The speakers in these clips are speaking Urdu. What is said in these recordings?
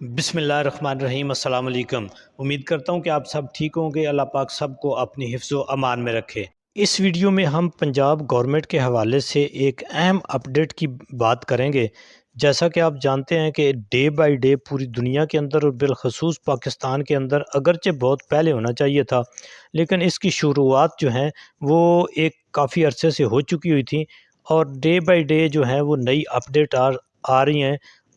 بسم اللہ الرحمن الرحیم۔ السلام علیکم۔ امید کرتا ہوں کہ آپ سب ٹھیک ہوں گے۔ اللہ پاک سب کو اپنی حفظ و امان میں رکھے۔ اس ویڈیو میں ہم پنجاب گورنمنٹ کے حوالے سے ایک اہم اپڈیٹ کی بات کریں گے۔ جیسا کہ آپ جانتے ہیں کہ ڈے بائی ڈے پوری دنیا کے اندر اور بالخصوص پاکستان کے اندر اگرچہ بہت پہلے ہونا چاہیے تھا، لیکن اس کی شروعات جو ہیں وہ ایک کافی عرصے سے ہو چکی ہوئی تھیں، اور ڈے بائی ڈے جو ہیں وہ نئی اپڈیٹ آ رہی ہیں،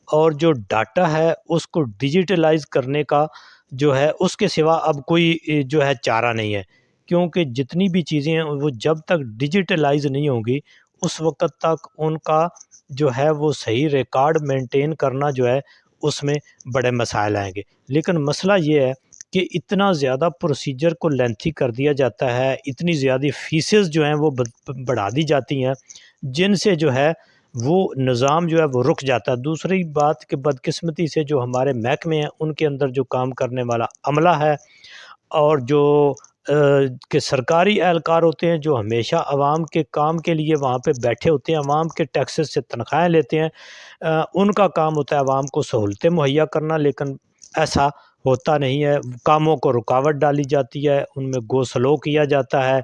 اور جو ڈاٹا ہے اس کو ڈیجیٹلائز کرنے کا جو ہے اس کے سوا اب کوئی جو ہے چارہ نہیں ہے، کیونکہ جتنی بھی چیزیں ہیں وہ جب تک ڈیجیٹلائز نہیں ہوں گی اس وقت تک ان کا جو ہے وہ صحیح ریکارڈ مینٹین کرنا جو ہے اس میں بڑے مسائل آئیں گے۔ لیکن مسئلہ یہ ہے کہ اتنا زیادہ پروسیجر کو لینتھی کر دیا جاتا ہے، اتنی زیادہ فیسز جو ہیں وہ بڑھا دی جاتی ہیں، جن سے جو ہے وہ نظام جو ہے وہ رک جاتا ہے۔ دوسری بات کہ بدقسمتی سے جو ہمارے محکمے ہیں ان کے اندر جو کام کرنے والا عملہ ہے، اور جو کہ سرکاری اہلکار ہوتے ہیں جو ہمیشہ عوام کے کام کے لیے وہاں پہ بیٹھے ہوتے ہیں، عوام کے ٹیکسز سے تنخواہیں لیتے ہیں، ان کا کام ہوتا ہے عوام کو سہولتیں مہیا کرنا، لیکن ایسا ہوتا نہیں ہے۔ کاموں کو رکاوٹ ڈالی جاتی ہے، ان میں گو سلو کیا جاتا ہے،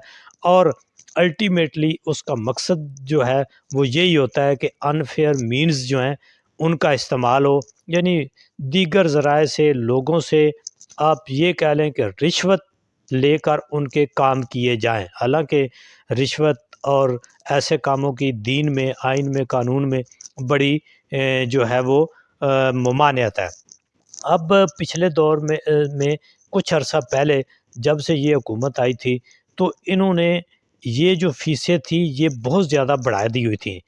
اور الٹیمیٹلی اس کا مقصد جو ہے وہ یہی ہوتا ہے کہ انفیئر مینز جو ہیں ان کا استعمال ہو، یعنی دیگر ذرائع سے لوگوں سے آپ یہ کہہ لیں کہ رشوت لے کر ان کے کام کیے جائیں، حالانکہ رشوت اور ایسے کاموں کی دین میں، آئین میں، قانون میں بڑی جو ہے وہ ممانعت ہے۔ اب پچھلے دور میں کچھ عرصہ پہلے جب سے یہ حکومت آئی تھی تو انہوں نے یہ جو فیسیں تھی یہ بہت زیادہ بڑھا دی ہوئی تھیں،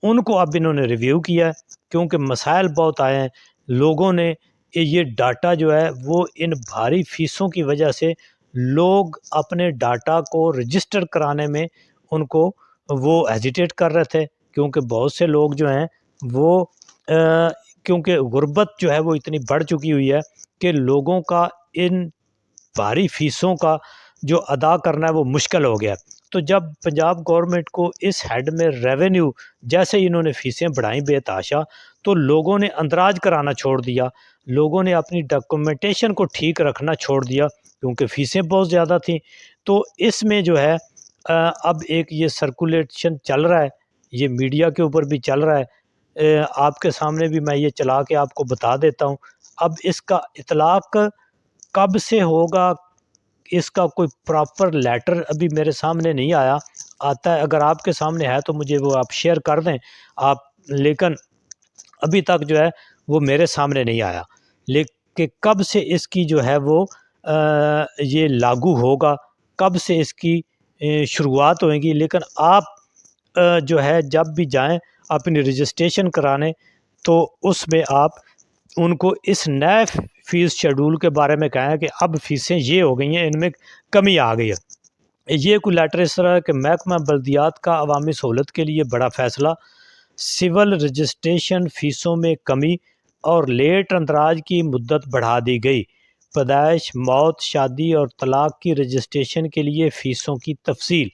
ان کو اب انہوں نے ریویو کیا ہے، کیونکہ مسائل بہت آئے ہیں۔ لوگوں نے یہ ڈاٹا جو ہے وہ ان بھاری فیسوں کی وجہ سے لوگ اپنے ڈاٹا کو رجسٹر کرانے میں ان کو وہ ہیزیٹیٹ کر رہے تھے، کیونکہ بہت سے لوگ جو ہیں وہ کیونکہ غربت جو ہے وہ اتنی بڑھ چکی ہوئی ہے کہ لوگوں کا ان بھاری فیسوں کا جو ادا کرنا ہے وہ مشکل ہو گیا۔ تو جب پنجاب گورنمنٹ کو اس ہیڈ میں ریونیو جیسے ہی انہوں نے فیسیں بڑھائیں بے تحاشا، تو لوگوں نے اندراج کرانا چھوڑ دیا، لوگوں نے اپنی ڈاکومنٹیشن کو ٹھیک رکھنا چھوڑ دیا، کیونکہ فیسیں بہت زیادہ تھیں۔ تو اس میں جو ہے اب ایک یہ سرکولیشن چل رہا ہے، یہ میڈیا کے اوپر بھی چل رہا ہے، آپ کے سامنے بھی میں یہ چلا کے آپ کو بتا دیتا ہوں۔ اب اس کا اطلاق کب سے ہوگا، اس کا کوئی پراپر لیٹر ابھی میرے سامنے نہیں آتا ہے، اگر آپ کے سامنے ہے تو مجھے وہ آپ شیئر کر دیں آپ، لیکن ابھی تک جو ہے وہ میرے سامنے نہیں آیا، لیکن کب سے اس کی جو ہے وہ یہ لاگو ہوگا، کب سے اس کی شروعات ہوئے گی۔ لیکن آپ جو ہے جب بھی جائیں اپنی رجسٹریشن کرانے تو اس میں آپ ان کو اس نئے فیس شیڈول کے بارے میں کہیں کہ اب فیسیں یہ ہو گئی ہیں، ان میں کمی آ گئی ہے۔ یہ کوئی لیٹر اس طرح ہے کہ محکمہ بلدیات کا عوامی سہولت کے لیے بڑا فیصلہ، سول رجسٹریشن فیسوں میں کمی اور لیٹ اندراج کی مدت بڑھا دی گئی، پیدائش، موت، شادی اور طلاق کی رجسٹریشن کے لیے فیسوں کی تفصیل۔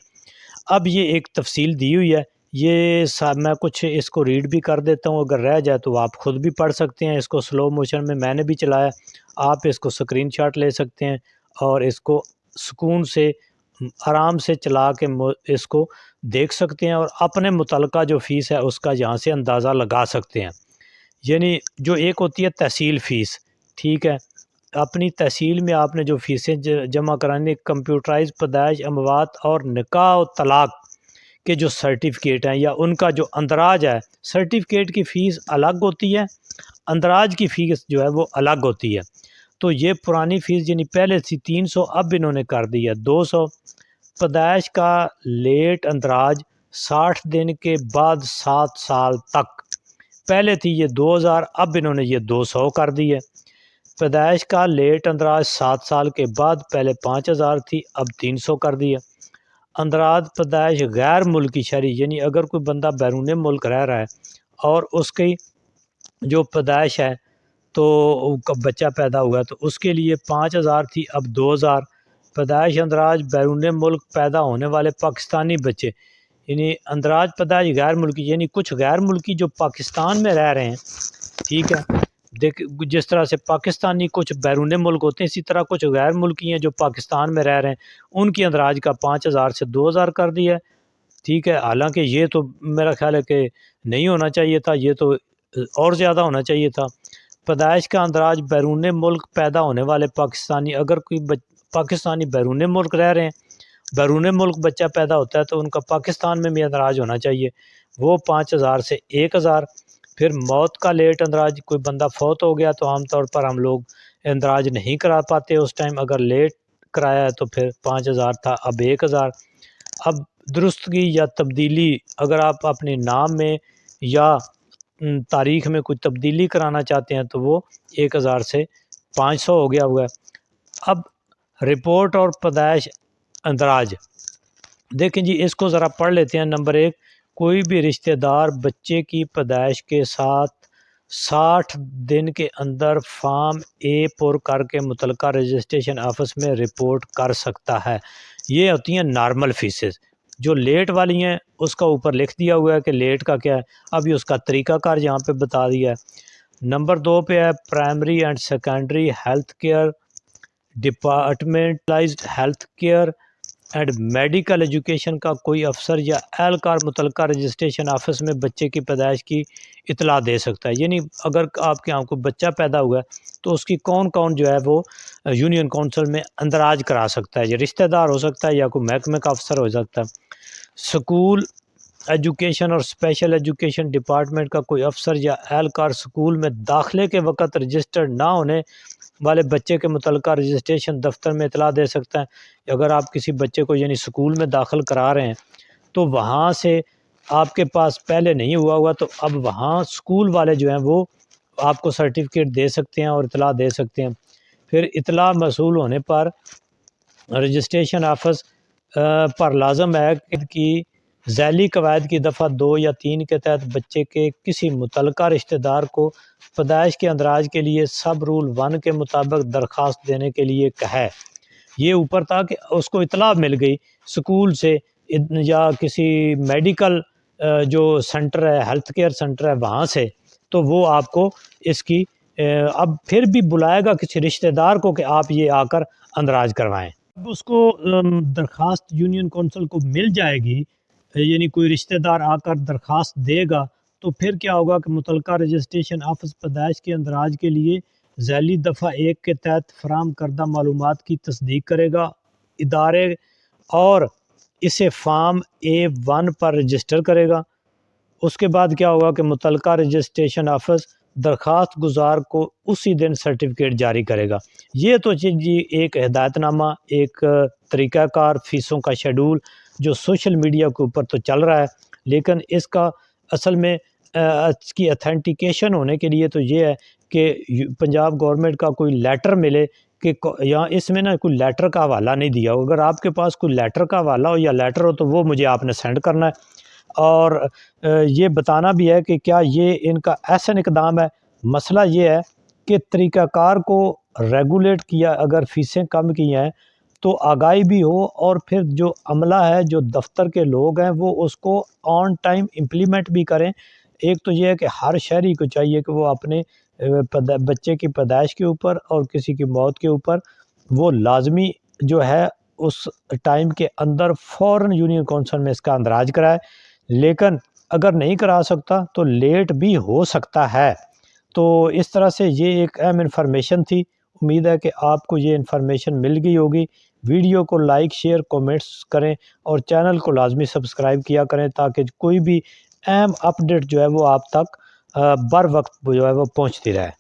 اب یہ ایک تفصیل دی ہوئی ہے، یہ میں کچھ اس کو ریڈ بھی کر دیتا ہوں، اگر رہ جائے تو آپ خود بھی پڑھ سکتے ہیں اس کو سلو موشن میں نے بھی چلایا، آپ اس کو سکرین شاٹ لے سکتے ہیں اور اس کو سکون سے آرام سے چلا کے اس کو دیکھ سکتے ہیں، اور اپنے متعلقہ جو فیس ہے اس کا یہاں سے اندازہ لگا سکتے ہیں۔ یعنی جو ایک ہوتی ہے تحصیل فیس، ٹھیک ہے، اپنی تحصیل میں آپ نے جو فیسیں جمع کرانی، کمپیوٹرائز پیدائش، اموات اور نکاح و طلاق کے جو سرٹیفکیٹ ہیں یا ان کا جو اندراج ہے، سرٹیفکیٹ کی فیس الگ ہوتی ہے، اندراج کی فیس جو ہے وہ الگ ہوتی ہے۔ تو یہ پرانی فیس یعنی پہلے تھی 300، اب انہوں نے کر دی ہے 200۔ پیدائش کا لیٹ اندراج 60 دن کے بعد 7 سال تک، پہلے تھی یہ 2000، اب انہوں نے یہ 200 کر دی ہے۔ پیدائش کا لیٹ اندراج 7 سال کے بعد، پہلے 5000 تھی، اب 300 کر دی ہے۔ اندراج پیدائش غیر ملکی شہری، یعنی اگر کوئی بندہ بیرون ملک رہ رہا ہے اور اس کی جو پیدائش ہے تو بچہ پیدا ہوا ہے تو اس کے لیے 5000 تھی، اب 2000۔ پیدائش اندراج بیرون ملک پیدا ہونے والے پاکستانی بچے، یعنی اندراج پیدائش غیر ملکی، یعنی کچھ غیر ملکی جو پاکستان میں رہ رہے ہیں، ٹھیک ہے، دیکھ جس طرح سے پاکستانی کچھ بیرون ملک ہوتے ہیں، اسی طرح کچھ غیر ملکی ہیں جو پاکستان میں رہ رہے ہیں، ان کی اندراج کا 5,000 سے 2,000 کر دیا ہے۔ ٹھیک ہے، حالانکہ یہ تو میرا خیال ہے کہ نہیں ہونا چاہیے تھا، یہ تو اور زیادہ ہونا چاہیے تھا۔ پیدائش کا اندراج بیرون ملک پیدا ہونے والے پاکستانی، اگر کوئی پاکستانی بیرون ملک رہ رہے ہیں، بیرون ملک بچہ پیدا ہوتا ہے تو ان کا پاکستان میں بھی اندراج ہونا چاہیے، وہ 5,000 سے 1,000۔ پھر موت کا لیٹ اندراج، کوئی بندہ فوت ہو گیا تو عام طور پر ہم لوگ اندراج نہیں کرا پاتے اس ٹائم، اگر لیٹ کرایا ہے تو پھر 5,000 تھا، اب 1,000۔ اب درستگی یا تبدیلی، اگر آپ اپنے نام میں یا تاریخ میں کوئی تبدیلی کرانا چاہتے ہیں تو وہ 1,000 سے 500 ہو گیا ہوا ہے۔ اب رپورٹ اور پیدائش اندراج، دیکھیں جی اس کو ذرا پڑھ لیتے ہیں۔ نمبر 1، کوئی بھی رشتہ دار بچے کی پیدائش کے ساتھ 60 دن کے اندر فارم اے پر کر کے متعلقہ رجسٹریشن آفس میں رپورٹ کر سکتا ہے۔ یہ ہوتی ہیں نارمل فیسز۔ جو لیٹ والی ہیں اس کا اوپر لکھ دیا ہوا ہے کہ لیٹ کا کیا ہے، ابھی اس کا طریقہ کار یہاں پہ بتا دیا ہے۔ نمبر 2 پہ ہے primary and secondary health care departmentalised health care and medical education کا کوئی افسر یا اہلکار متعلقہ رجسٹریشن آفس میں بچے کی پیدائش کی اطلاع دے سکتا ہے۔ یعنی اگر آپ کے یہاں کوئی بچہ پیدا ہوا ہے تو اس کی کون کون جو ہے وہ یونین کونسل میں اندراج کرا سکتا ہے، یہ رشتہ دار ہو سکتا ہے یا کوئی محکمے کا افسر ہو سکتا ہے۔ سکول ایجوکیشن اور اسپیشل ایجوکیشن ڈپارٹمنٹ کا کوئی افسر یا اہلکار سکول میں داخلے کے وقت رجسٹرڈ نہ ہونے والے بچے کے متعلقہ رجسٹریشن دفتر میں اطلاع دے سکتا ہے۔ اگر آپ کسی بچے کو یعنی سکول میں داخل کرا رہے ہیں تو وہاں سے آپ کے پاس پہلے نہیں ہوا تو اب وہاں سکول والے جو ہیں وہ آپ کو سرٹیفکیٹ دے سکتے ہیں اور اطلاع دے سکتے ہیں۔ پھر اطلاع موصول ہونے پر رجسٹریشن آفس پر لازم ہے کہ ذیلی قواعد کی دفعہ 2 یا 3 کے تحت بچے کے کسی متعلقہ رشتہ دار کو پیدائش کے اندراج کے لیے سب رول 1 کے مطابق درخواست دینے کے لیے کہے۔ یہ اوپر تھا کہ اس کو اطلاع مل گئی سکول سے یا کسی میڈیکل جو سینٹر ہے، ہیلتھ کیئر سینٹر ہے وہاں سے، تو وہ آپ کو اس کی اب پھر بھی بلائے گا کسی رشتہ دار کو کہ آپ یہ آ کر اندراج کروائیں۔ اب اس کو درخواست یونین کونسل کو مل جائے گی، یعنی کوئی رشتہ دار آ کر درخواست دے گا تو پھر کیا ہوگا کہ متعلقہ رجسٹریشن آفس پیدائش کے اندراج کے لیے ذیلی دفعہ 1 کے تحت فراہم کردہ معلومات کی تصدیق کرے گا ادارے اور اسے فارم A1 پر رجسٹر کرے گا۔ اس کے بعد کیا ہوگا کہ متعلقہ رجسٹریشن آفس درخواست گزار کو اسی دن سرٹیفکیٹ جاری کرے گا۔ یہ تو جی ایک ہدایت نامہ، ایک طریقہ کار، فیسوں کا شیڈول جو سوشل میڈیا کے اوپر تو چل رہا ہے، لیکن اس کا اصل میں اس کی اتھینٹیکیشن ہونے کے لیے تو یہ ہے کہ پنجاب گورنمنٹ کا کوئی لیٹر ملے کہ یہاں اس میں نا کوئی لیٹر کا حوالہ نہیں دیا ہو۔ اگر آپ کے پاس کوئی لیٹر کا حوالہ ہو یا لیٹر ہو تو وہ مجھے آپ نے سینڈ کرنا ہے، اور یہ بتانا بھی ہے کہ کیا یہ ان کا احسن اقدام ہے۔ مسئلہ یہ ہے کہ طریقہ کار کو ریگولیٹ کیا، اگر فیسیں کم کی ہیں تو آگاہی بھی ہو، اور پھر جو عملہ ہے، جو دفتر کے لوگ ہیں، وہ اس کو آن ٹائم امپلیمنٹ بھی کریں۔ ایک تو یہ ہے کہ ہر شہری کو چاہیے کہ وہ اپنے بچے کی پیدائش کے اوپر اور کسی کی موت کے اوپر وہ لازمی جو ہے اس ٹائم کے اندر فوراً یونین کونسل میں اس کا اندراج کرائے، لیکن اگر نہیں کرا سکتا تو لیٹ بھی ہو سکتا ہے۔ تو اس طرح سے یہ ایک اہم انفارمیشن تھی، امید ہے کہ آپ کو یہ انفارمیشن مل گئی ہوگی۔ ویڈیو کو لائک، شیئر، کومنٹس کریں اور چینل کو لازمی سبسکرائب کیا کریں تاکہ کوئی بھی اہم اپڈیٹ جو ہے وہ آپ تک بر وقت جو ہے وہ پہنچتی رہے۔